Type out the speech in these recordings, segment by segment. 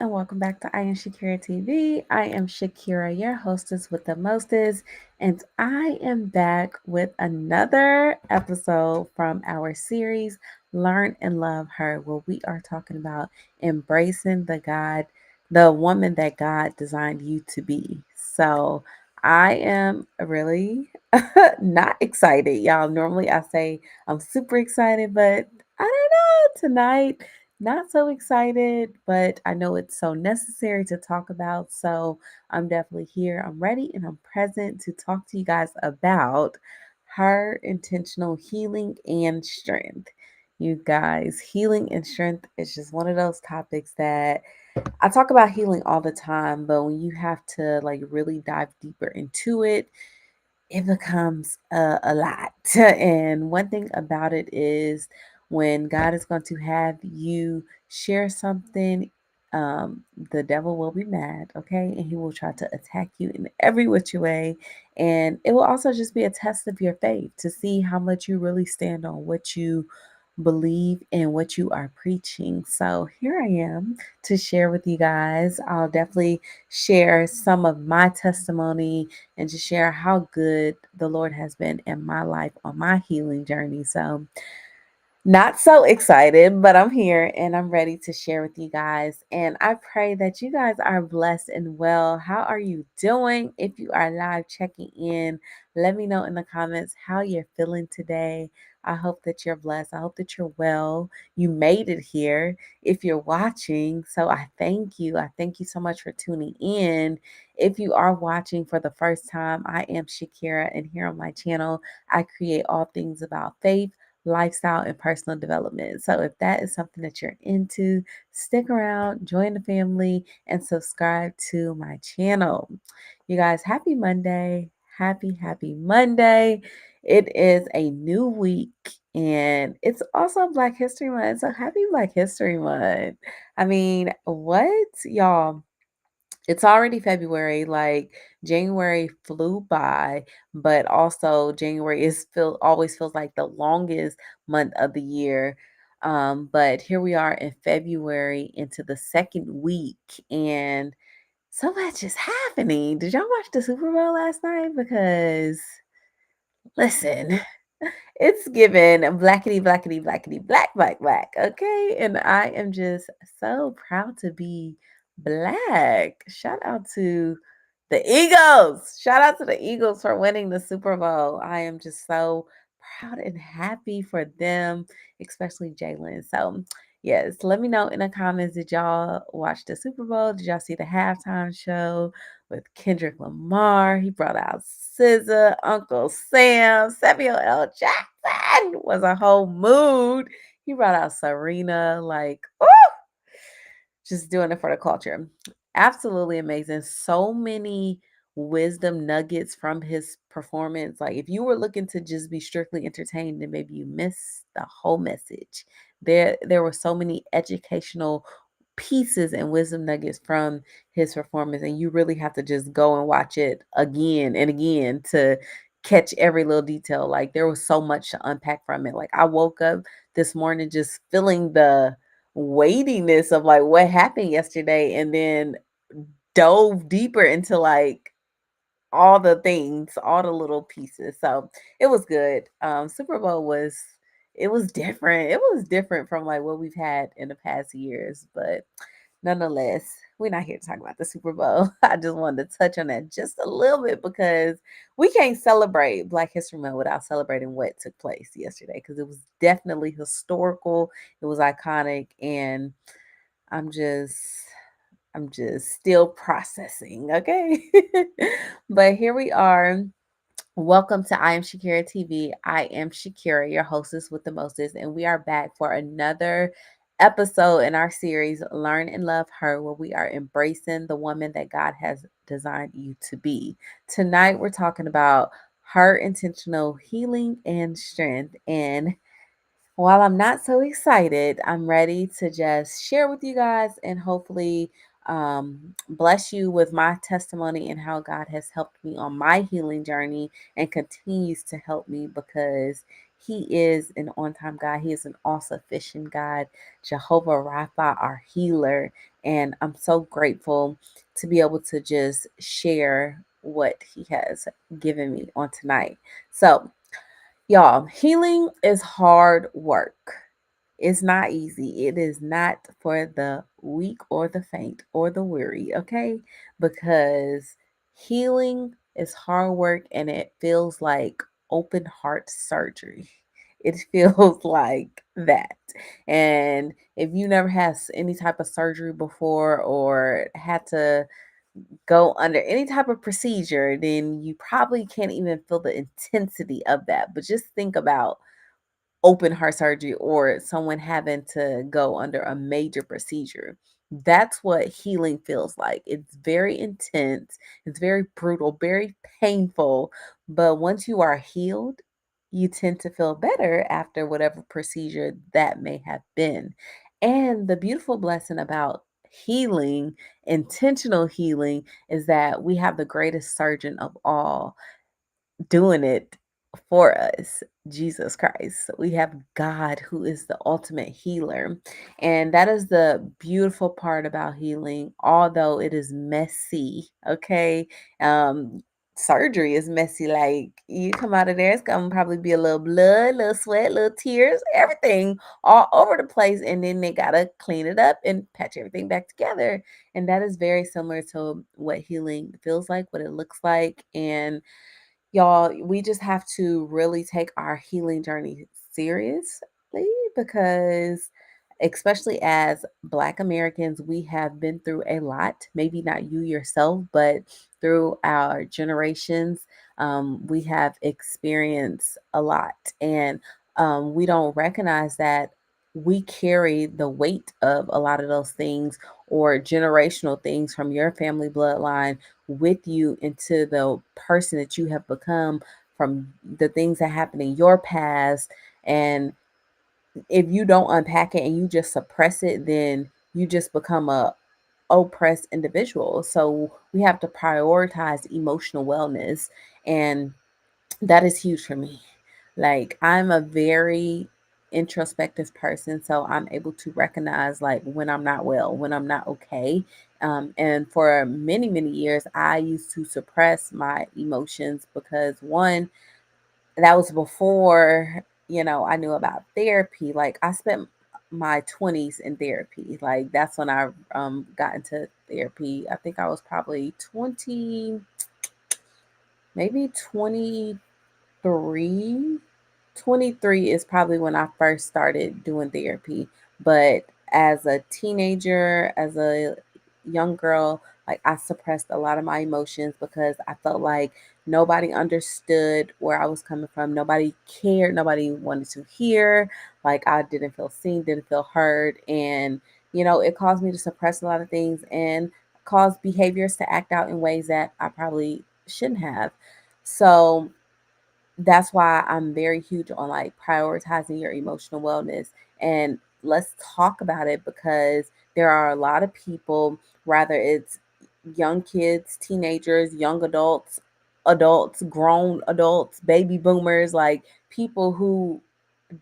and welcome back to I Am Shakira TV. I am Shakira, your hostess with the mostest, and I am back with another episode from our series, Learn and Love Her, where we are talking about embracing the woman that God designed you to be. So I am really not excited, y'all. Normally I say I'm super excited, but I don't know tonight. Not so excited, but I know it's so necessary to talk about. So I'm definitely here. I'm ready and I'm present to talk to you guys about her intentional healing and strength. You guys, healing and strength is just one of those topics that I talk about healing all the time, but when you have to like really dive deeper into it, it becomes a lot. And one thing about it is when God is going to have you share something, the devil will be mad, okay? And he will try to attack you in every which way. And it will also just be a test of your faith to see how much you really stand on what you believe in what you are preaching. So here I am to share with you guys. I'll definitely share some of my testimony and to share how good the Lord has been in my life on my healing journey. So, not so excited, but I'm here and I'm ready to share with you guys. And I pray that you guys are blessed and well. How are you doing? If you are live checking in, let me know in the comments how you're feeling today. I hope that you're blessed. I hope that you're well. You made it here if you're watching. So I thank you. I thank you so much for tuning in. If you are watching for the first time, I am Shakira, and here on my channel, I create all things about faith, lifestyle, and personal development. So if that is something that you're into, stick around, join the family, and subscribe to my channel. You guys, happy Monday. Happy Monday. It is a new week and it's also Black History Month. So happy Black History Month. I mean, what? Y'all, it's already February, like January flew by, but also January is feel always feels like the longest month of the year. But here we are in February into the second week, and so much is happening. Did y'all watch the Super Bowl last night? Because listen, it's given black, okay? And I am just so proud to be black. Shout out to the Eagles. Shout out to the Eagles for winning the Super Bowl. I am just so proud and happy for them, especially Jalen. So, yes, let me know in the comments, did y'all watch the Super Bowl? Did y'all see the halftime show with Kendrick Lamar? He brought out SZA, Uncle Sam, Samuel L. Jackson was a whole mood. He brought out Serena, like, oh, just doing it for the culture. Absolutely amazing. So many wisdom nuggets from his performance. Like if you were looking to just be strictly entertained, then maybe you missed the whole message. There were so many educational pieces and wisdom nuggets from his performance, and you really have to just go and watch it again and again to catch every little detail. Like there was so much to unpack from it. Like I woke up this morning just feeling the weightiness of like what happened yesterday and then dove deeper into like all the things, all the little pieces. So it was good. Super Bowl was it was different. It was different from like what we've had in the past years, but nonetheless, we're not here to talk about the Super Bowl. I just wanted to touch on that just a little bit because we can't celebrate Black History Month without celebrating what took place yesterday because it was definitely historical. It was iconic, and I'm just I'm just still processing, okay? But here we are. Welcome to I Am Shakira TV. I am Shakira, your hostess with the mostest, and we are back for another episode in our series, Learn and Love Her, where we are embracing the woman that God has designed you to be. Tonight, we're talking about her intentional healing and strength. And while I'm not so excited, I'm ready to just share with you guys and hopefully bless you with my testimony and how God has helped me on my healing journey and continues to help me because He is an on time God. He is an all sufficient God, Jehovah Rapha, our healer. And I'm so grateful to be able to just share what He has given me on tonight. So, y'all, healing is hard work. It's not easy. It is not for the weak or the faint or the weary, okay? Because healing is hard work and it feels like open heart surgery. It feels like that. And if you never had any type of surgery before or had to go under any type of procedure, then you probably can't even feel the intensity of that. But just think about open heart surgery or someone having to go under a major procedure. That's what healing feels like. It's very intense, it's very brutal, very painful. But once you are healed, you tend to feel better after whatever procedure that may have been. And the beautiful blessing about healing, intentional healing, is that we have the greatest surgeon of all doing it for us, Jesus Christ. We have God who is the ultimate healer. And that is the beautiful part about healing, although it is messy, okay? Surgery is messy. Like you come out of there, it's gonna probably be a little blood, little sweat, little tears, everything all over the place. And then they gotta clean it up and patch everything back together. And that is very similar to what healing feels like, what it looks like. And y'all, we just have to really take our healing journey seriously because, especially as Black Americans, we have been through a lot. Maybe not you yourself, but through our generations, we have experienced a lot. And we don't recognize that we carry the weight of a lot of those things or generational things from your family bloodline with you into the person that you have become from the things that happened in your past. And if you don't unpack it and you just suppress it, then you just become a oppressed individual. So we have to prioritize emotional wellness, and that is huge for me. Like, I'm a very introspective person, so I'm able to recognize like when I'm not well, when I'm not okay. And for many, many years, I used to suppress my emotions because one, that was before, I knew about therapy. Like, I spent my 20s in therapy. Like, that's when I got into therapy. I think I was probably 20, maybe 23. 23 is probably when I first started doing therapy. But as a teenager, as a young girl, like, I suppressed a lot of my emotions because I felt like nobody understood where I was coming from. Nobody cared. Nobody wanted to hear. Like, I didn't feel seen, didn't feel heard. And, it caused me to suppress a lot of things and caused behaviors to act out in ways that I probably shouldn't have. So that's why I'm very huge on like prioritizing your emotional wellness. And let's talk about it because there are a lot of people, whether it's young kids, teenagers, young adults, adults, grown adults, baby boomers, like people who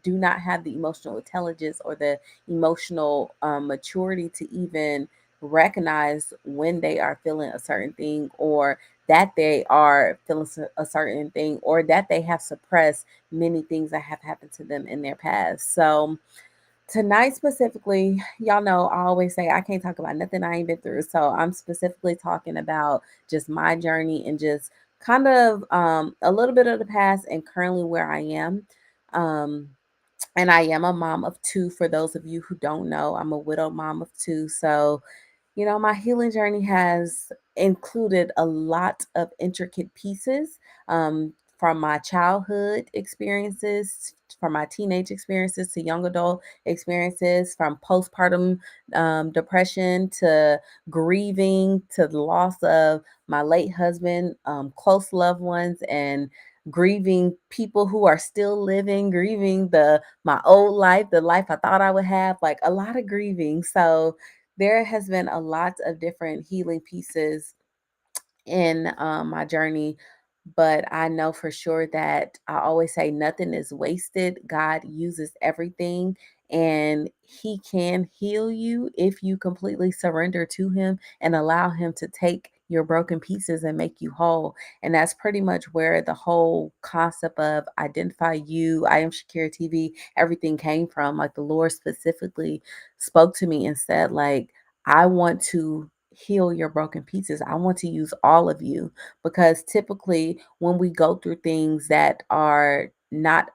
do not have the emotional intelligence or the emotional maturity to even recognize when they are feeling a certain thing, or that they are feeling a certain thing, or that they have suppressed many things that have happened to them in their past. So tonight specifically, y'all know I always say I can't talk about nothing I ain't been through. So I'm specifically talking about just my journey and just kind of a little bit of the past and currently where I am. Um, and I am a mom of two. For those of you who don't know, I'm a widowed mom of two. So my healing journey has included a lot of intricate pieces, from my childhood experiences, from my teenage experiences to young adult experiences, from postpartum depression to grieving to the loss of my late husband, close loved ones, and grieving people who are still living, grieving the my old life, the life I thought I would have, like a lot of grieving. So there has been a lot of different healing pieces in my journey, but I know for sure that I always say nothing is wasted. God uses everything, and he can heal you if you completely surrender to him and allow him to take your broken pieces and make you whole. And that's pretty much where the whole concept of identify you, I am Shakira TV, everything came from. Like the Lord specifically spoke to me and said, like, I want to heal your broken pieces. I want to use all of you, because typically when we go through things that are not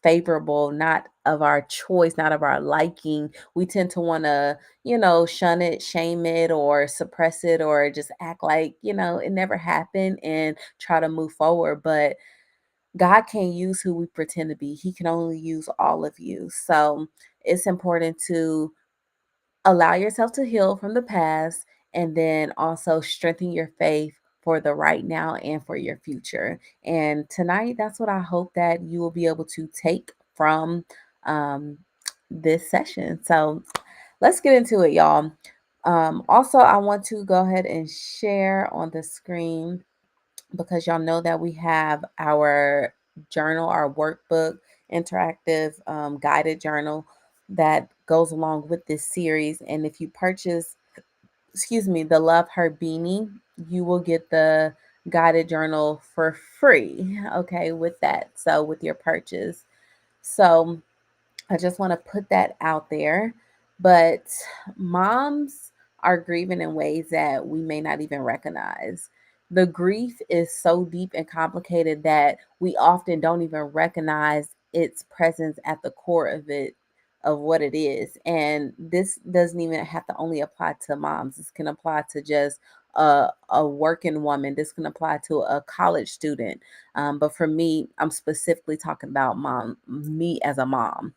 favorable, not of our choice, not of our liking, we tend to want to, shun it, shame it, or suppress it, or just act like, it never happened and try to move forward. But God can't use who we pretend to be. He can only use all of you. So it's important to allow yourself to heal from the past, and then also strengthen your faith for the right now and for your future. And tonight, that's what I hope that you will be able to take from um, this session. So let's get into it, y'all. Also, I want to go ahead and share on the screen, because y'all know that we have our journal, our workbook, interactive guided journal that goes along with this series. And if you purchase, the Love Her beanie, you will get the guided journal for free. Okay, with that. So with your purchase. So I just want to put that out there. But moms are grieving in ways that we may not even recognize. The grief is so deep and complicated that we often don't even recognize its presence at the core of it, of what it is. And this doesn't even have to only apply to moms. This can apply to just a working woman. This can apply to a college student. But for me, I'm specifically talking about me as a mom.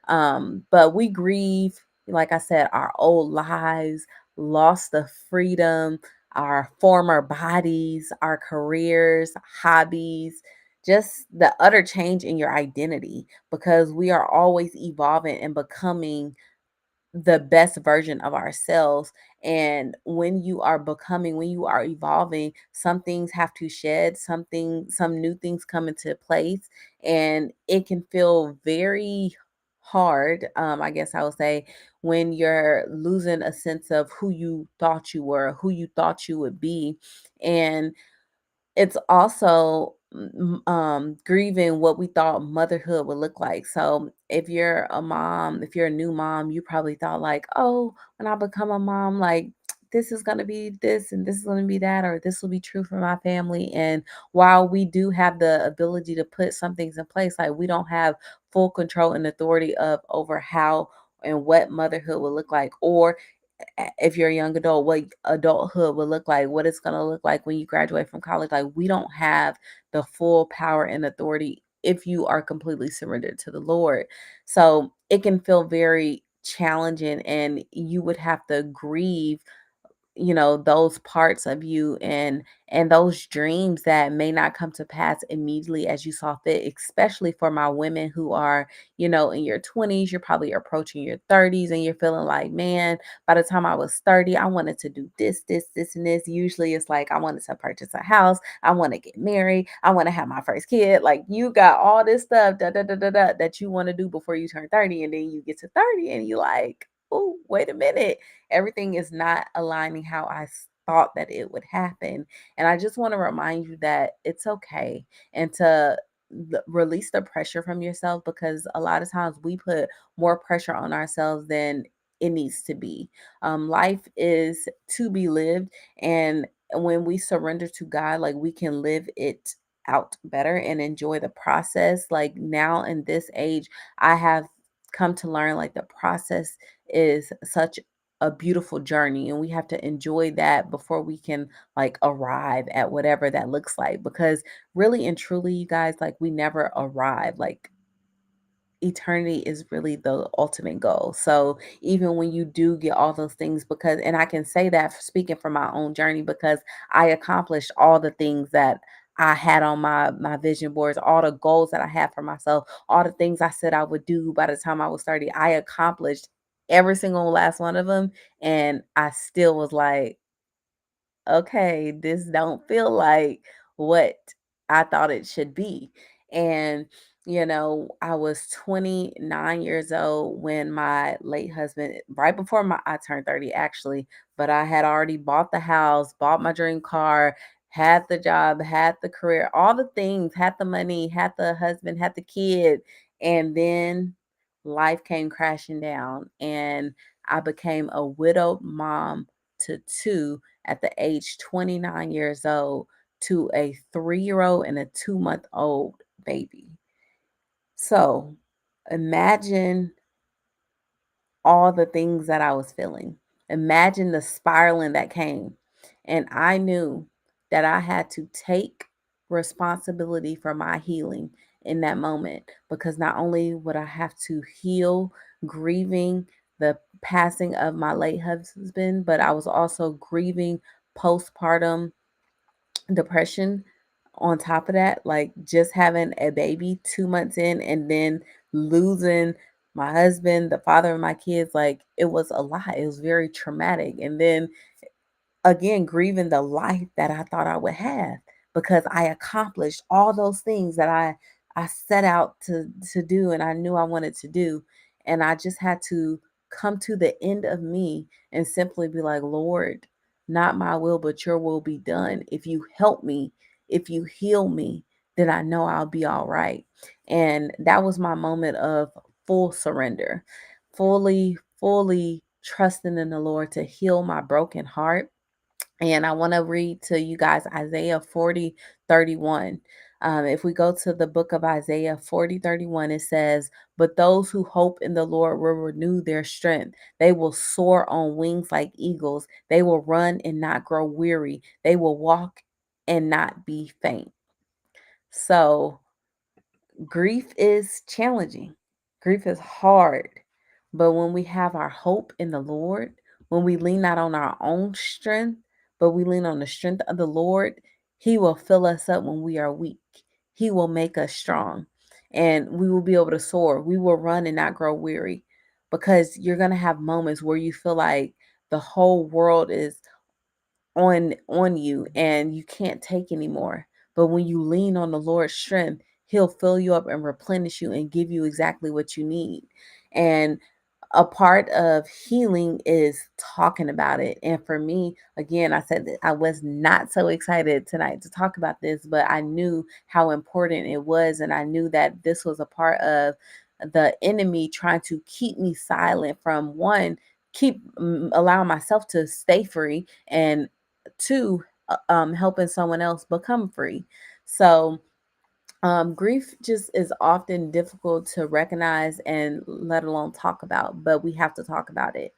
But we grieve, like I said, our old lives, lost of freedom, our former bodies, our careers, hobbies, just the utter change in your identity, because we are always evolving and becoming the best version of ourselves. And when you are evolving, some things have to shed, some new things come into place, and it can feel very hard, I guess I would say, when you're losing a sense of who you thought you were, who you thought you would be. And it's also grieving what we thought motherhood would look like. So if you're a mom, if you're a new mom, you probably thought like, oh, when I become a mom, like this is going to be this and this is going to be that, or this will be true for my family. And while we do have the ability to put some things in place, like we don't have full control and authority of over how and what motherhood will look like, or if you're a young adult, what adulthood will look like, what it's going to look like when you graduate from college. Like, we don't have the full power and authority if you are completely surrendered to the Lord. So it can feel very challenging, and you would have to grieve, those parts of you, and those dreams that may not come to pass immediately as you saw fit, especially for my women who are, in your 20s. You're probably approaching your 30s and you're feeling like, man, by the time I was 30, I wanted to do this and this. Usually it's like, I wanted to purchase a house, I want to get married, I want to have my first kid. Like, you got all this stuff that you want to do before you turn 30, and then you get to 30 and you like, oh, wait a minute, everything is not aligning how thought that it would happen. And I just want to remind you that it's okay, and to release the pressure from yourself, because a lot of times we put more pressure on ourselves than it needs to be. Life is to be lived, and when we surrender to God, like, we can live it out better and enjoy the process. Like, now in this age, I have come to learn, like, the process is such a beautiful journey, and we have to enjoy that before we can like arrive at whatever that looks like. Because really and truly, you guys, like, we never arrive. Like, eternity is really the ultimate goal. So even when you do get all those things, because, and I can say that speaking from my own journey, because I accomplished all the things that I had on my vision boards, all the goals that I had for myself, all the things I said I would do by the time I was 30, I accomplished every single last one of them. And I still was like, okay, this don't feel like what I thought it should be. And I was 29 years old when my late husband, right before I turned 30 actually, but I had already bought the house, bought my dream car, had the job, had the career, all the things, had the money, had the husband, had the kid, and then life came crashing down and I became a widowed mom to two at the age 29 years old to a 3-year old and a 2-month old baby. So imagine all the things that I was feeling. Imagine the spiraling that came. And I knew that I had to take responsibility for my healing in that moment because not only would I have to heal grieving the passing of my late husband, but I was also grieving postpartum depression on top of that, like just having a baby 2 months in and then losing my husband, the father of my kids, like it was a lot. It was very traumatic. And then again, grieving the life that I thought I would have because I accomplished all those things that I set out to do and I knew I wanted to do. And I just had to come to the end of me and simply be like, Lord, not my will, but your will be done. If you help me, if you heal me, then I know I'll be all right. And that was my moment of full surrender, fully trusting in the Lord to heal my broken heart. And I want to read to you guys Isaiah 40:31. If we go to the book of Isaiah 40:31, it says, "But those who hope in the Lord will renew their strength. They will soar on wings like eagles. They will run and not grow weary. They will walk and not be faint." So, grief is challenging. Grief is hard. But when we have our hope in the Lord, when we lean not on our own strength, but we lean on the strength of the Lord, He will fill us up when we are weak. He will make us strong and we will be able to soar. We will run and not grow weary because you're going to have moments where you feel like the whole world is on you and you can't take anymore. But when you lean on the Lord's strength, He'll fill you up and replenish you and give you exactly what you need. And a part of healing is talking about it. And for me, again, I said that I was not so excited tonight to talk about this, but I knew how important it was. And I knew that this was a part of the enemy trying to keep me silent from one, keep allowing myself to stay free, and two, helping someone else become free. So, grief just is often difficult to recognize and let alone talk about, but we have to talk about it.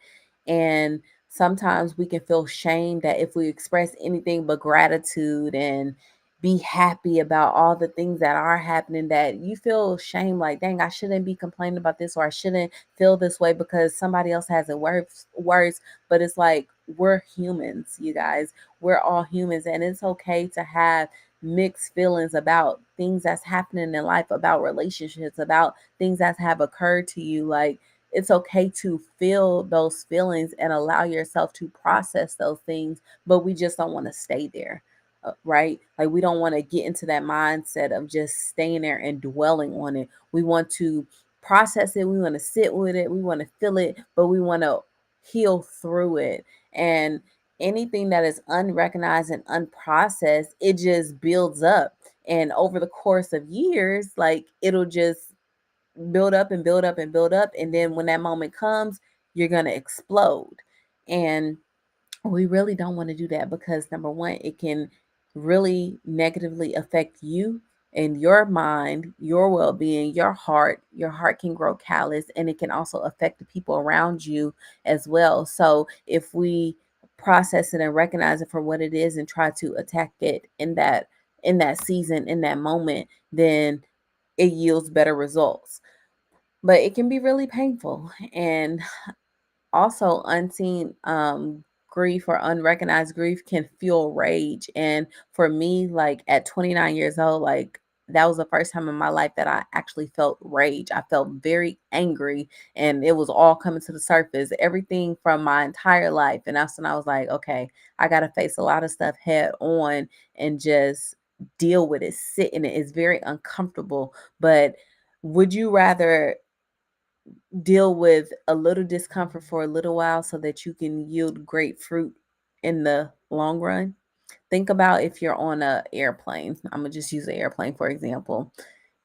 And sometimes we can feel shame that if we express anything but gratitude and be happy about all the things that are happening, that you feel shame like, dang, I shouldn't be complaining about this or I shouldn't feel this way because somebody else has it worse. But it's like we're humans, you guys. We're all humans, and it's okay to have mixed feelings about things that's happening in life, about relationships, about things that have occurred to you. Like it's okay to feel those feelings and allow yourself to process those things, but we just don't want to stay there. Right? Like we don't want to get into that mindset of just staying there and dwelling on it. We want to process it, we want to sit with it, we want to feel it, but we want to heal through it. And anything that is unrecognized and unprocessed, it just builds up. And over the course of years, like it'll just build up and build up and build up. And then when that moment comes, you're going to explode. And we really don't want to do that because number one, it can really negatively affect you and your mind, your well-being, your heart. Your heart can grow callous and it can also affect the people around you as well. So if we process it and recognize it for what it is and try to attack it in that season, in that moment, then it yields better results. But it can be really painful. And also unseen grief or unrecognized grief can fuel rage. And for me, like at 29 years old, like that was the first time in my life that I actually felt rage. I felt very angry and it was all coming to the surface, everything from my entire life. And that's when I was like, okay, I got to face a lot of stuff head on and just deal with it, sit in it. It's very uncomfortable, but Would you rather deal with a little discomfort for a little while so that you can yield great fruit in the long run? Think about if you're on a airplane. I'm gonna just use an airplane for example.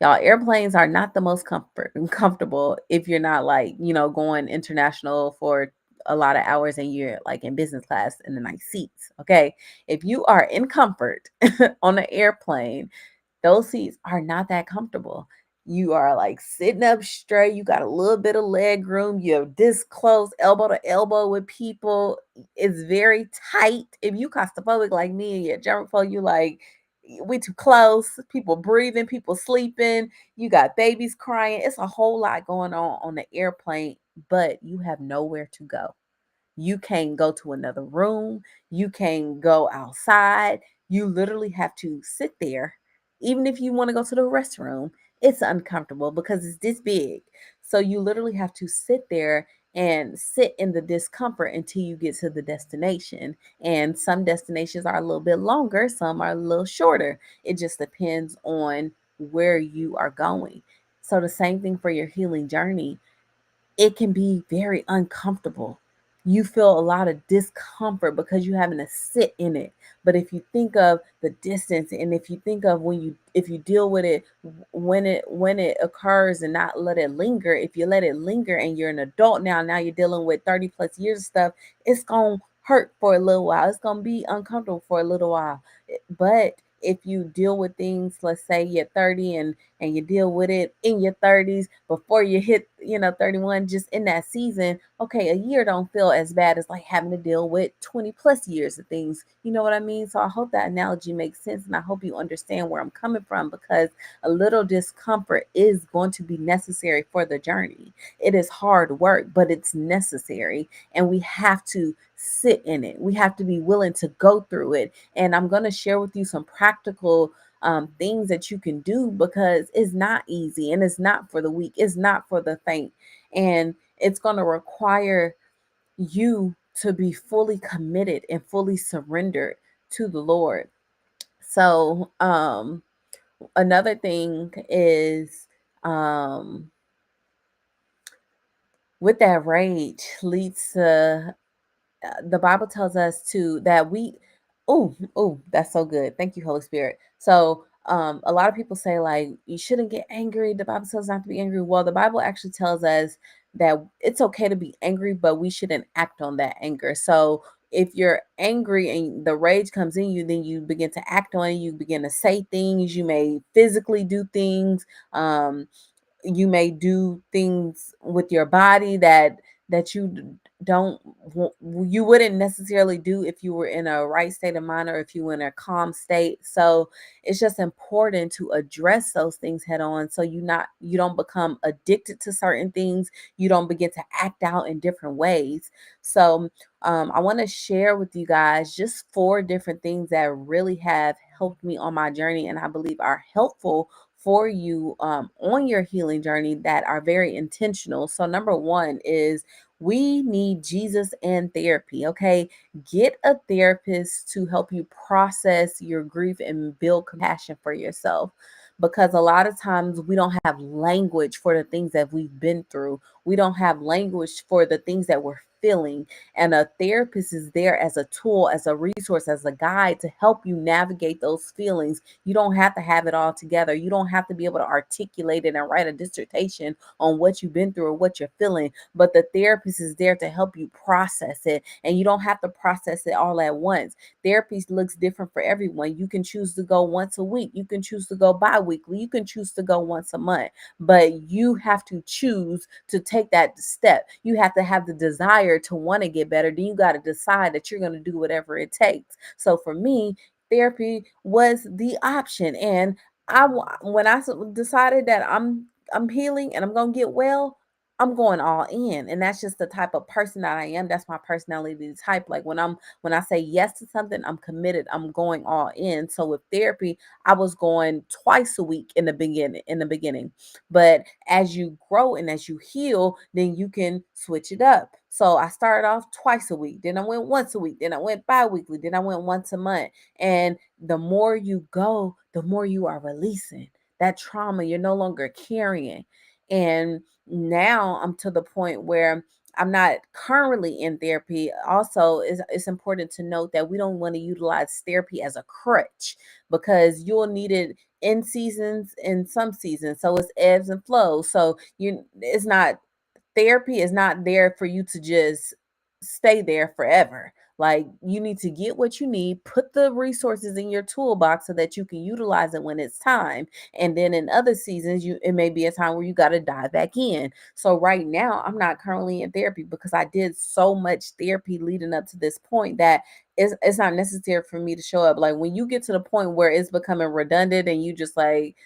Y'all, airplanes are not the most comfortable if you're not like, going international for a lot of hours and you're like in business class in the nice seats. Okay. If you are in comfort on an airplane, those seats are not that comfortable. You are like sitting up straight. You got a little bit of leg room. You're this close, elbow to elbow with people. It's very tight. If you claustrophobic like me and you're germaphobe, you like we too close. People breathing, people sleeping. You got babies crying. It's a whole lot going on the airplane, but you have nowhere to go. You can't go to another room. You can't go outside. You literally have to sit there. Even if you want to go to the restroom, it's uncomfortable because it's this big. So you literally have to sit there and sit in the discomfort until you get to the destination. And some destinations are a little bit longer, some are a little shorter. It just depends on where you are going. So the same thing for your healing journey, it can be very uncomfortable. You feel a lot of discomfort because you're having to sit in it. But if you think of the distance and if you think of if you deal with it when it occurs and not let it linger, if you let it linger and you're an adult now you're dealing with 30 plus years of stuff, it's going to hurt for a little while. It's going to be uncomfortable for a little while. But if you deal with things, let's say you're 30 and you deal with it in your 30s before you hit 31, just in that season, okay, a year don't feel as bad as like having to deal with 20 plus years of things. You know what I mean? So I hope that analogy makes sense, and I hope you understand where I'm coming from, because a little discomfort is going to be necessary for the journey. It is hard work, but it's necessary, and we have to sit in it. We have to be willing to go through it. And I'm going to share with you some practical things that you can do, because it's not easy and it's not for the weak. It's not for the faint. And it's going to require you to be fully committed and fully surrendered to the Lord. So, another thing is, with that rage leads to, the Bible tells us to that we, oh, that's so good. Thank you, Holy Spirit. So a lot of people say like you shouldn't get angry. The Bible tells us not to be angry. Well, the Bible actually tells us that it's okay to be angry, but we shouldn't act on that anger. So if you're angry and the rage comes in you, then you begin to act on it. You begin to say things. You may physically do things. You may do things with your body that don't you wouldn't necessarily do if you were in a right state of mind or if you were in a calm state. So it's just important to address those things head on, so you don't become addicted to certain things. You don't begin to act out in different ways. So I want to share with you guys just 4 different things that really have helped me on my journey, and I believe are helpful for you on your healing journey, that are very intentional. So, number 1 is we need Jesus and therapy. Okay. Get a therapist to help you process your grief and build compassion for yourself. Because a lot of times we don't have language for the things that we've been through. We don't have language for the things that we're feeling. And a therapist is there as a tool, as a resource, as a guide to help you navigate those feelings. You don't have to have it all together. You don't have to be able to articulate it and write a dissertation on what you've been through or what you're feeling, but the therapist is there to help you process it. And you don't have to process it all at once. Therapy looks different for everyone. You can choose to go once a week. You can choose to go bi-weekly. You can choose to go once a month, but you have to choose to take that step. You have to have the desire to want to get better. Then you got to decide that you're going to do whatever it takes. So for me, therapy was the option. And when I decided that I'm healing and I'm going to get well, I'm going all in. And that's just the type of person that I am. That's my personality type. Like when I say yes to something, I'm committed. I'm going all in. So with therapy, I was going twice a week in the beginning. But as you grow and as you heal, then you can switch it up. So I started off twice a week, then I went once a week, then I went bi-weekly, then I went once a month. And the more you go, the more you are releasing. that trauma you're no longer carrying. And now I'm to the point where I'm not currently in therapy. Also, it's important to note that we don't want to utilize therapy as a crutch, because you'll need it in seasons, in some seasons. So it's ebbs and flows. So you it's not therapy is not there for you to just stay there forever. Like, you need to get what you need, put the resources in your toolbox so that you can utilize it when it's time. And then in other seasons, it may be a time where you got to dive back in. So right now, I'm not currently in therapy because I did so much therapy leading up to this point that it's not necessary for me to show up. Like, when you get to the point where it's becoming redundant and you just like,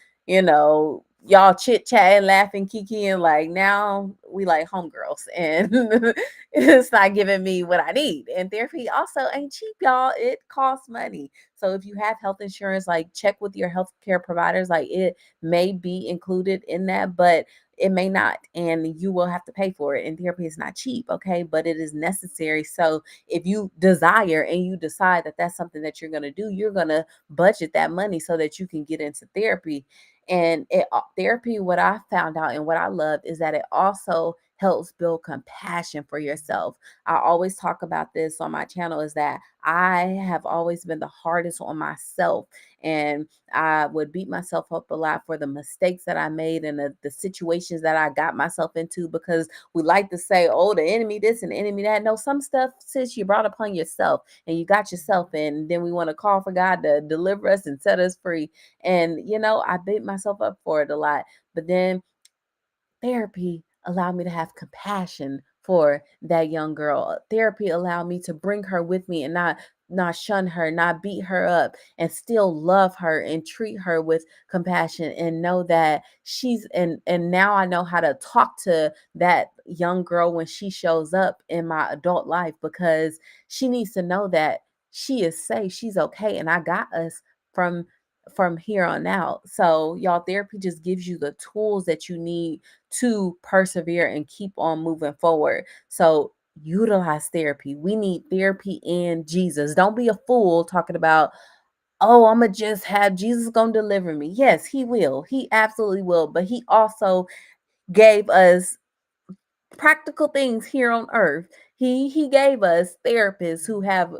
y'all chit chatting, laughing, kikiing, like now we like homegirls, and it's not giving me what I need. And therapy also ain't cheap, y'all. It costs money. So if you have health insurance, like check with your healthcare providers. Like, it may be included in that, but it may not, and you will have to pay for it. And therapy is not cheap, okay? But it is necessary. So if you desire and you decide that that's something that you're going to do, you're going to budget that money so that you can get into therapy. And therapy, what I found out and what I love is that it also helps build compassion for yourself. I always talk about this on my channel, is that I have always been the hardest on myself. And I would beat myself up a lot for the mistakes that I made and the situations that I got myself into, because we like to say, oh, the enemy this and the enemy that. No, some stuff, sis, you brought upon yourself and you got yourself in. And then we want to call for God to deliver us and set us free. And, I beat myself up for it a lot. But then therapy allowed me to have compassion for that young girl. Therapy allowed me to bring her with me and not shun her, not beat her up, and still love her and treat her with compassion, and know that and now I know how to talk to that young girl when she shows up in my adult life, because she needs to know that she is safe, she's okay, and I got us from here on out. So y'all, therapy just gives you the tools that you need to persevere and keep on moving forward. So utilize therapy. We need therapy and Jesus. Don't be a fool talking about, oh, I'm going to just have Jesus going to deliver me. Yes, he will. He absolutely will. But he also gave us practical things here on earth. He gave us therapists who have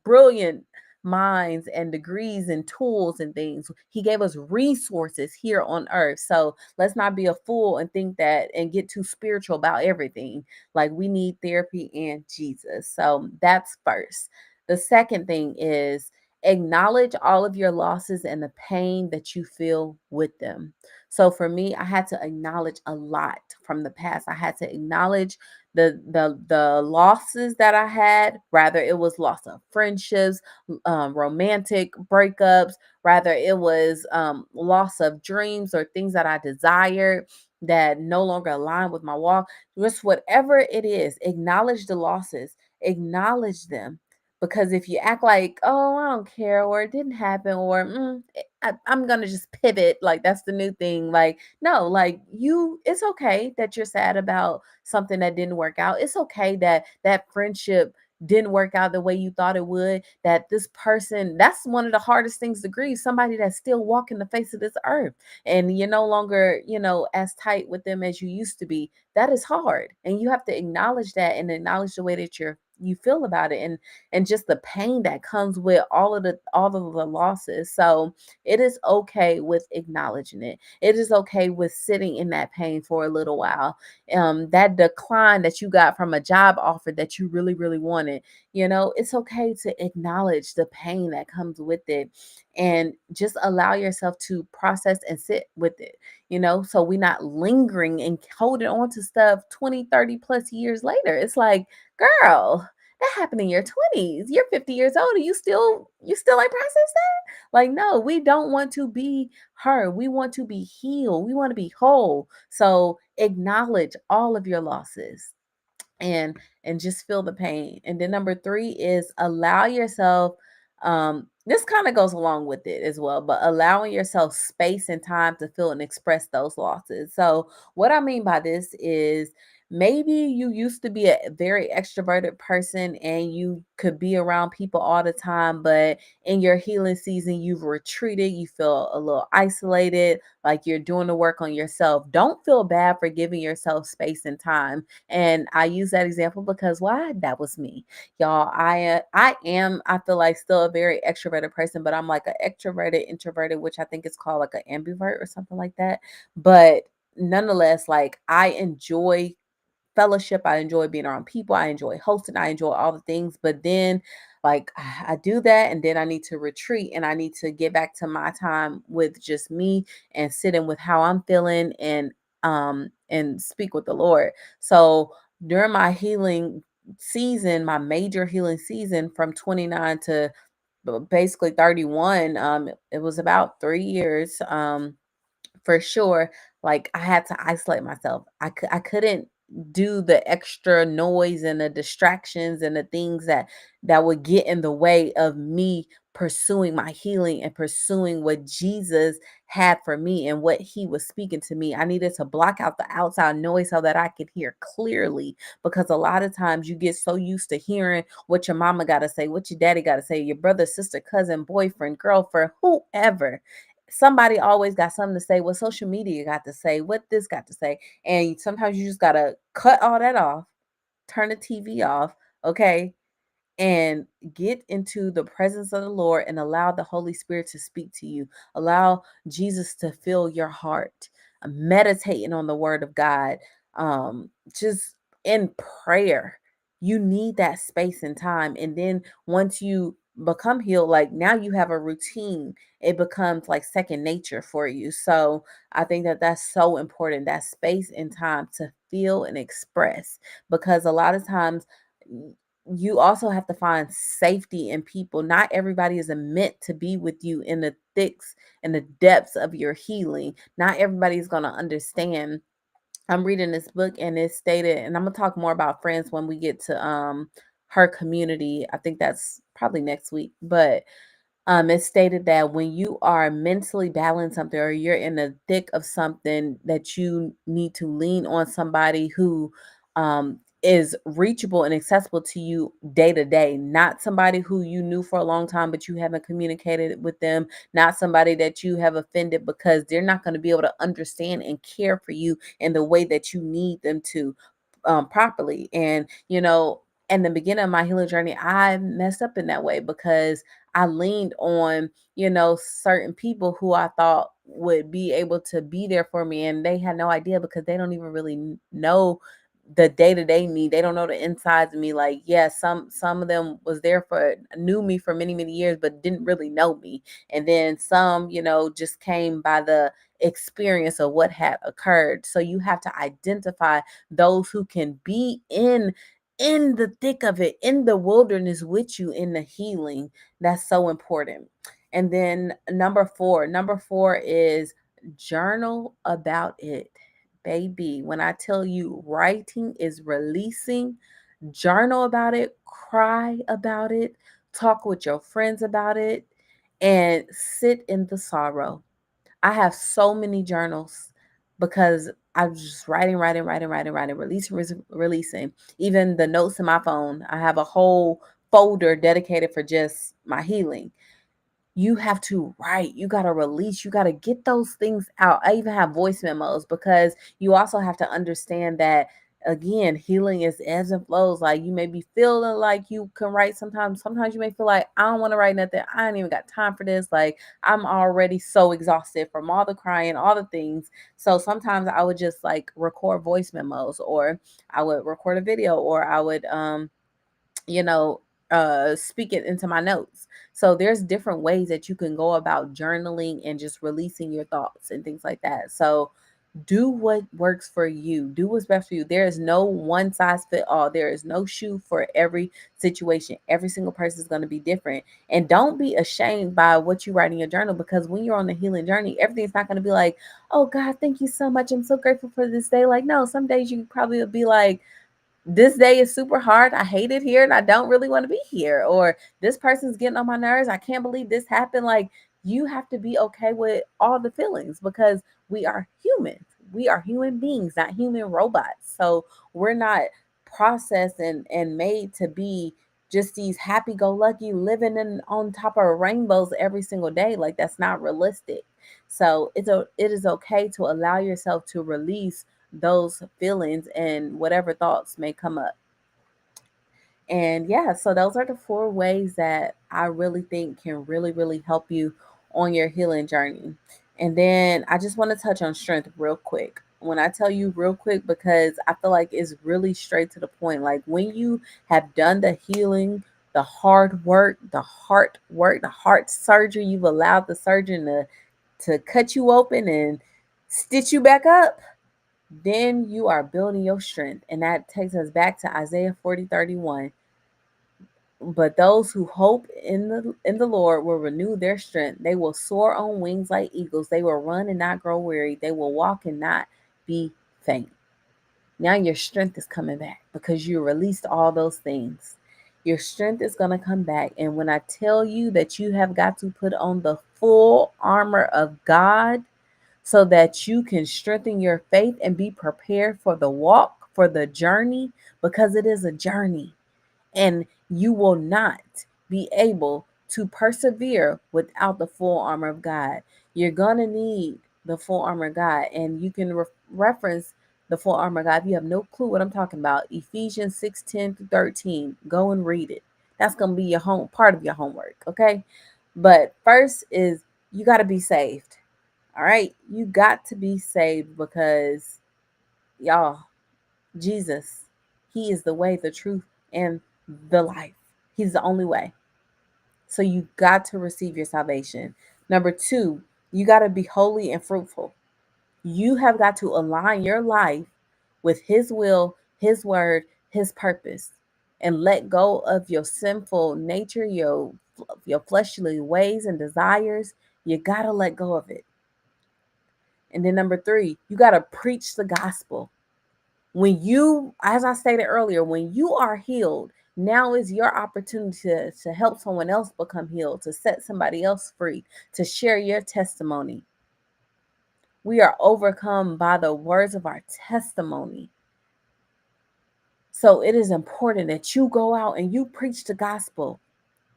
brilliant minds and degrees and tools and things. He gave us resources here on earth. So let's not be a fool and think that and get too spiritual about everything. Like, we need therapy and Jesus. So that's first. The second thing is acknowledge all of your losses and the pain that you feel with them. So for me, I had to acknowledge a lot from the past. I had to acknowledge the losses that I had. Rather, it was loss of friendships, romantic breakups. Rather, it was loss of dreams or things that I desired that no longer align with my walk. Just whatever it is, acknowledge the losses, acknowledge them. Because if you act like, oh, I don't care, or it didn't happen, or I'm gonna just pivot, like that's the new thing. Like, no, like it's okay that you're sad about something that didn't work out. It's okay that that friendship didn't work out the way you thought it would. That this person, that's one of the hardest things to grieve, somebody that's still walking the face of this earth, and you're no longer, as tight with them as you used to be. That is hard, and you have to acknowledge that and acknowledge the way that you feel about it, and just the pain that comes with all of the losses. So it is okay with acknowledging it. It is okay with sitting in that pain for a little while. That decline that you got from a job offer that you really, really wanted, it's okay to acknowledge the pain that comes with it, and just allow yourself to process and sit with it, so we're not lingering and holding on to stuff 20, 30 plus years later. It's like, girl, that happened in your 20s. You're 50 years old and you still ain't processed that? Like, no, we don't want to be her. We want to be healed. We want to be whole. So acknowledge all of your losses and just feel the pain. And then number 3 is allow yourself, this kind of goes along with it as well, but allowing yourself space and time to feel and express those losses. So what I mean by this is maybe you used to be a very extroverted person and you could be around people all the time, but in your healing season, you've retreated, you feel a little isolated, like you're doing the work on yourself. Don't feel bad for giving yourself space and time. And I use that example because why? That was me. Y'all, I feel like still a very extroverted person, but I'm like an extroverted introverted, which I think is called like an ambivert or something like that. But nonetheless, like I enjoy fellowship. I enjoy being around people. I enjoy hosting. I enjoy all the things. But then, like, I do that, and then I need to retreat and I need to get back to my time with just me and sitting with how I'm feeling and speak with the Lord. So during my healing season, my major healing season from 29 to basically 31, it was about 3 years. For sure, like I had to isolate myself. I couldn't do the extra noise and the distractions and the things that would get in the way of me pursuing my healing and pursuing what Jesus had for me and what he was speaking to me. I needed to block out the outside noise so that I could hear clearly, because a lot of times you get so used to hearing what your mama got to say, what your daddy got to say, your brother, sister, cousin, boyfriend, girlfriend, whoever. Somebody always got something to say, what social media got to say, what this got to say. And sometimes you just got to cut all that off, turn the TV off, okay? And get into the presence of the Lord and allow the Holy Spirit to speak to you. Allow Jesus to fill your heart. Meditating on the word of God. Just in prayer. You need that space and time. And then once you become healed, like now you have a routine. It becomes like second nature for you. So I think that that's so important, that space and time to feel and express, because a lot of times you also have to find safety in people. Not everybody is meant to be with you in the thicks and the depths of your healing. Not everybody is going to understand. I'm reading this book and it stated, and I'm going to talk more about friends when we get to her community. I think that's probably next week. But it stated that when you are mentally balanced something, or you're in the thick of something, that you need to lean on somebody who is reachable and accessible to you day to day, not somebody who you knew for a long time but you haven't communicated with them, not somebody that you have offended, because they're not going to be able to understand and care for you in the way that you need them to properly. And in the beginning of my healing journey, I messed up in that way because I leaned on, certain people who I thought would be able to be there for me. And they had no idea, because they don't even really know the day-to-day me. They don't know the insides of me. Like, yeah, some of them was there for, knew me for many, many years, but didn't really know me. And then some, just came by the experience of what had occurred. So you have to identify those who can be in the thick of it, in the wilderness with you, in the healing. That's so important. And then number four is journal about it. Baby, when I tell you writing is releasing, journal about it, cry about it, talk with your friends about it, and sit in the sorrow. I have so many journals because I'm just writing, releasing. Even the notes in my phone, I have a whole folder dedicated for just my healing. You have to write, you got to release, you got to get those things out. I even have voice memos, because you also have to understand that, again, healing is ebbs and flows. Like, you may be feeling like you can write sometimes you may feel like, I don't want to write nothing, I ain't even got time for this, like I'm already so exhausted from all the crying, all the things. So sometimes I would just like record voice memos, or I would record a video, or I would you know, speak it into my notes. So there's different ways that you can go about journaling and just releasing your thoughts and things like that. So do what works for you. Do what's best for you. There is no one size fit all. There is no shoe for every situation. Every single person is going to be different. And don't be ashamed by what you write in your journal, because when you're on the healing journey, everything's not going to be like, oh God, thank you so much, I'm so grateful for this day. Like, no, some days you probably will be like, this day is super hard, I hate it here and I don't really want to be here, or this person's getting on my nerves, I can't believe this happened. Like, you have to be okay with all the feelings, because we are humans. we are human beings, not human robots. So we're not processed and made to be just these happy-go-lucky living on top of rainbows every single day. Like, that's not realistic. So it is okay to allow yourself to release those feelings and whatever thoughts may come up. And yeah, so those are the four ways that I really think can really, really help you on your healing journey. And then I just want to touch on strength real quick. When I tell you real quick, because I feel like it's really straight to the point. Like, when you have done the healing, the hard work, the heart surgery, you've allowed the surgeon to cut you open and stitch you back up, then you are building your strength. And that takes us back to Isaiah 40:31. But those who hope in the Lord will renew their strength. They will soar on wings like eagles. They will run and not grow weary. They will walk and not be faint. Now your strength is coming back because you released all those things. Your strength is going to come back. And when I tell you that you have got to put on the full armor of God so that you can strengthen your faith and be prepared for the walk, for the journey, because it is a journey, and you will not be able to persevere without the full armor of God. You're going to need the full armor of God, and you can reference the full armor of God. If you have no clue what I'm talking about, Ephesians 6:10-13, go and read it. That's going to be your part of your homework, okay? But first is you got to be saved. All right? You got to be saved because, y'all, Jesus, he is the way, the truth, and the life. He's the only way. So you got to receive your salvation. Number two, you got to be holy and fruitful. You have got to align your life with his will, his word, his purpose, and let go of your sinful nature, your fleshly ways and desires. You got to let go of it. And then number three, you got to preach the gospel. When you, as I stated earlier, when you are healed, now is your opportunity to help someone else become healed, to set somebody else free, to share your testimony. We are overcome by the words of our testimony. So it is important that you go out and you preach the gospel.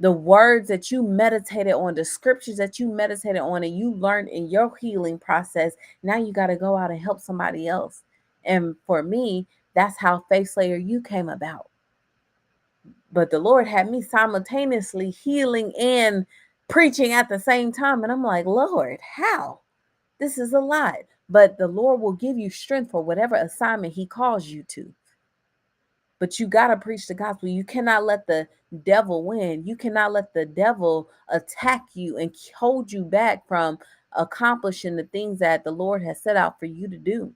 The words that you meditated on, the scriptures that you meditated on and you learned in your healing process, now you got to go out and help somebody else. And for me, that's how Faith Slayer U came about. But the Lord had me simultaneously healing and preaching at the same time. And I'm like, Lord, how? This is a lot. But the Lord will give you strength for whatever assignment he calls you to. But you got to preach the gospel. You cannot let the devil win. You cannot let the devil attack you and hold you back from accomplishing the things that the Lord has set out for you to do.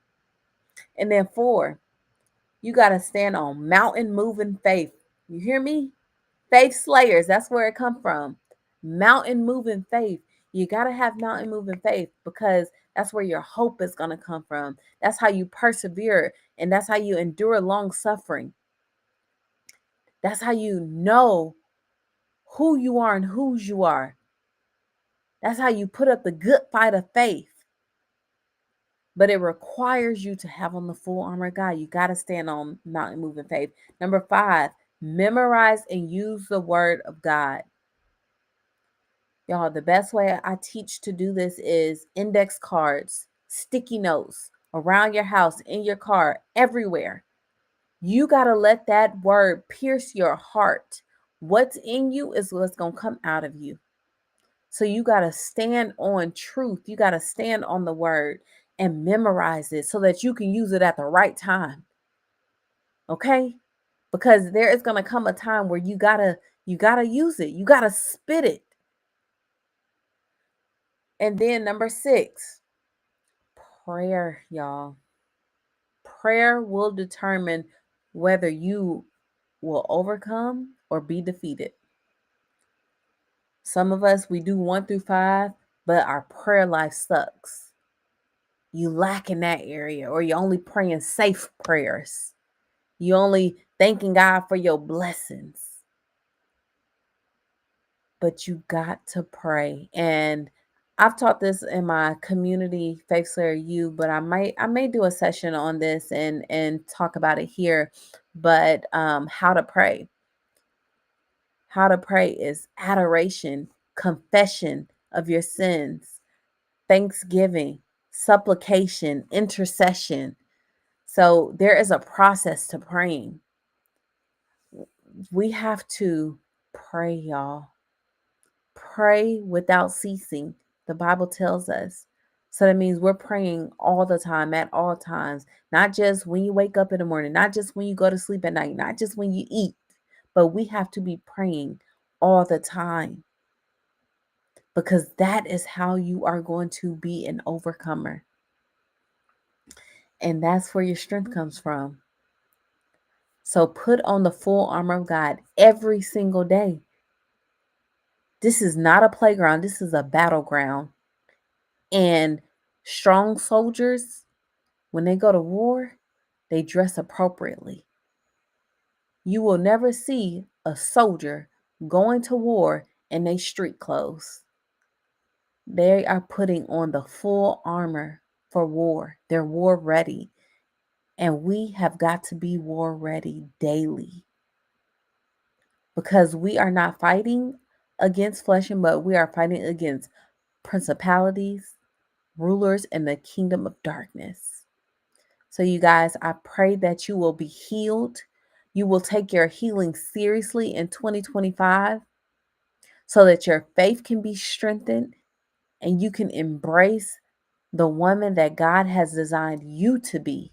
And then four, you got to stand on mountain moving faith. You hear me? Faith slayers, that's where it come from. Mountain moving faith. You got to have mountain moving faith because that's where your hope is going to come from. That's how you persevere, and that's how you endure long suffering. That's how you know who you are and whose you are. That's how you put up the good fight of faith. But it requires you to have on the full armor of God. You got to stand on mountain moving faith. Number five, memorize and use the word of God. Y'all, the best way I teach to do this is index cards, sticky notes around your house, in your car, everywhere. You got to let that word pierce your heart. What's in you is what's going to come out of you. So you got to stand on truth. You got to stand on the word and memorize it so that you can use it at the right time. Okay? Because there is going to come a time where you got to use it. You got to spit it. And then number six, prayer, y'all. Prayer will determine whether you will overcome or be defeated. Some of us, we do 1-5, but our prayer life sucks. You lack in that area, or you're only praying safe prayers. You only thanking God for your blessings. But you got to pray. And I've taught this in my community, Faith Slayer U, but I may do a session on this and talk about it here. But how to pray. How to pray is adoration, confession of your sins, thanksgiving, supplication, intercession. So there is a process to praying. We have to pray, y'all. Pray without ceasing. The Bible tells us. So that means we're praying all the time, at all times, not just when you wake up in the morning, not just when you go to sleep at night, not just when you eat, but we have to be praying all the time, because that is how you are going to be an overcomer. And that's where your strength comes from. So put on the full armor of God every single day. This is not a playground. This is a battleground. And strong soldiers, when they go to war, they dress appropriately. You will never see a soldier going to war in their street clothes. They are putting on the full armor for war. They're war ready. And we have got to be war ready daily, because we are not fighting against flesh and blood. We are fighting against principalities, rulers in the kingdom of darkness. So you guys, I pray that you will be healed. You will take your healing seriously in 2025 so that your faith can be strengthened and you can embrace the woman that God has designed you to be.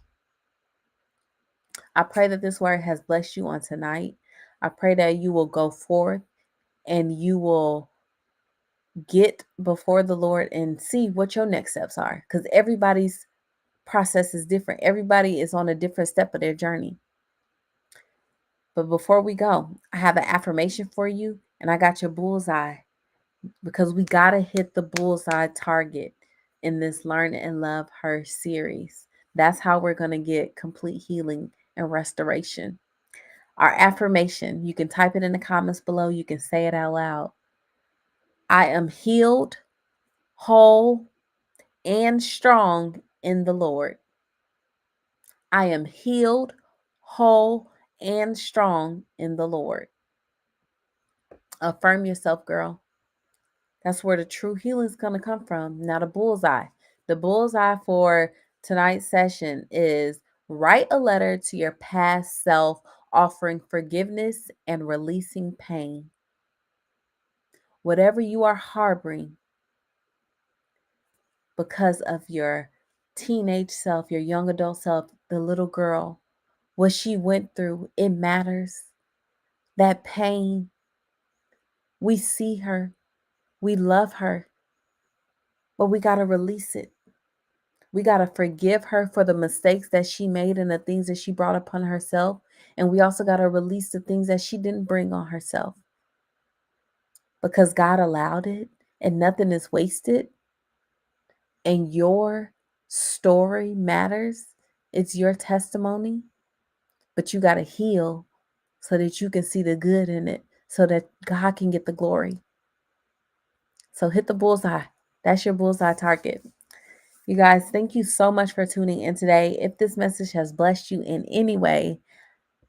I pray that this word has blessed you on tonight. I pray that you will go forth and you will get before the Lord and see what your next steps are, because everybody's process is different. Everybody is on a different step of their journey. But before we go, I have an affirmation for you, and I got your bullseye, because we got to hit the bullseye target in this Learn and Love Her series. That's how we're going to get complete healing and restoration. Our affirmation, you can type it in the comments below. You can say it out loud. I am healed, whole, and strong in the Lord. I am healed, whole, and strong in the Lord. Affirm yourself, girl. That's where the true healing is going to come from. Now, the bullseye. The bullseye for tonight's session is write a letter to your past self, offering forgiveness and releasing pain. Whatever you are harboring because of your teenage self, your young adult self, the little girl, what she went through, it matters. That pain, we see her, we love her, but we got to release it. We got to forgive her for the mistakes that she made and the things that she brought upon herself. And we also got to release the things that she didn't bring on herself, because God allowed it and nothing is wasted. And your story matters. It's your testimony, but you got to heal so that you can see the good in it, so that God can get the glory. So hit the bullseye. That's your bullseye target. You guys, thank you so much for tuning in today. If this message has blessed you in any way,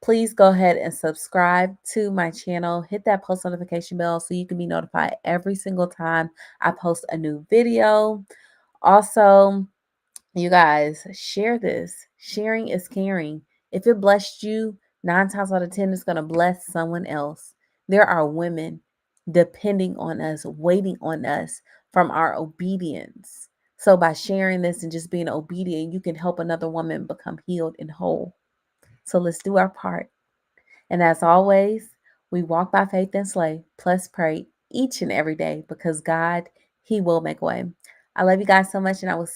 please go ahead and subscribe to my channel. Hit that post notification bell so you can be notified every single time I post a new video. Also, you guys, share this. Sharing is caring. If it blessed you, 9 times out of 10, it's going to bless someone else. There are women depending on us, waiting on us from our obedience. So by sharing this and just being obedient, you can help another woman become healed and whole. So let's do our part. And as always, we walk by faith and slay, plus pray each and every day, because God, He will make a way. I love you guys so much, and I will